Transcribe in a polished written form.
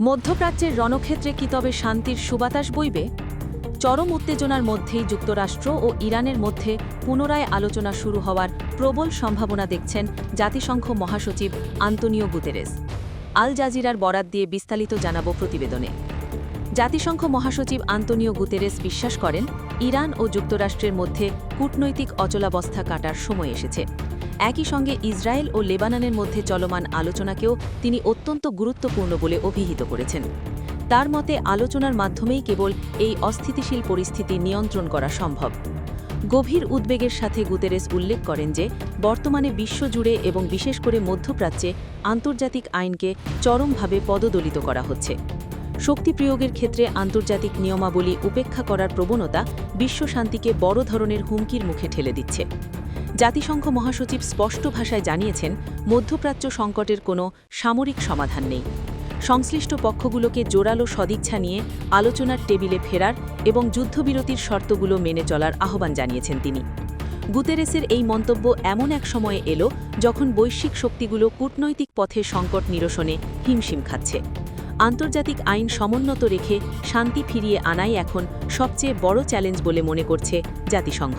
মধ্যপ্রাচ্যের রণক্ষেত্রে কি তবে শান্তির সুবাতাস বইবে? চরম উত্তেজনার মধ্যেই যুক্তরাষ্ট্র ও ইরানের মধ্যে পুনরায় আলোচনা শুরু হওয়ার প্রবল সম্ভাবনা দেখছেন জাতিসংঘ মহাসচিব আন্তোনিও গুতেরেস। আল জাজিরার বরাত দিয়ে বিস্তারিত জানাব প্রতিবেদনে। জাতিসংঘ মহাসচিব আন্তোনিও গুতেরেস বিশ্বাস করেন, ইরান ও যুক্তরাষ্ট্রের মধ্যে কূটনৈতিক অচলাবস্থা কাটার সময় এসেছে। একই সঙ্গে ইসরায়েল ও লেবাননের মধ্যে চলমান আলোচনাকেও তিনি অত্যন্ত গুরুত্বপূর্ণ বলে অভিহিত করেছেন। তার মতে আলোচনার মাধ্যমেই কেবল এই অস্থিতিশীল পরিস্থিতি নিয়ন্ত্রণ করা সম্ভব। গভীর উদ্বেগের সাথে গুতেরেস উল্লেখ করেন যে বর্তমানে বিশ্বজুড়ে এবং বিশেষ করে মধ্যপ্রাচ্যে আন্তর্জাতিক আইনকে চরমভাবে পদদলিত করা হচ্ছে। শক্তি প্রয়োগের ক্ষেত্রে আন্তর্জাতিক নিয়মাবলী উপেক্ষা করার প্রবণতা বিশ্ব শান্তিকে বড় ধরনের হুমকির মুখে ঠেলে দিচ্ছে। জাতিসংঘ মহাসচিব স্পষ্ট ভাষায় জানিয়েছেন, মধ্যপ্রাচ্য সংকটের কোনো সামরিক সমাধান নেই। সংশ্লিষ্ট পক্ষগুলোকে জোরালো সদিচ্ছা নিয়ে আলোচনার টেবিলে ফেরার এবং যুদ্ধবিরতির শর্তগুলো মেনে চলার আহ্বান জানিয়েছেন তিনি। গুতেরেসের এই মন্তব্য এমন এক সময়ে এলো যখন বৈশ্বিক শক্তিগুলো কূটনৈতিক পথে সংকট নিরসনে হিমশিম খাচ্ছে। আন্তর্জাতিক আইন সমুন্নত রেখে শান্তি ফিরিয়ে আনাই এখন সবচেয়ে বড় চ্যালেঞ্জ বলে মনে করছে জাতিসংঘ।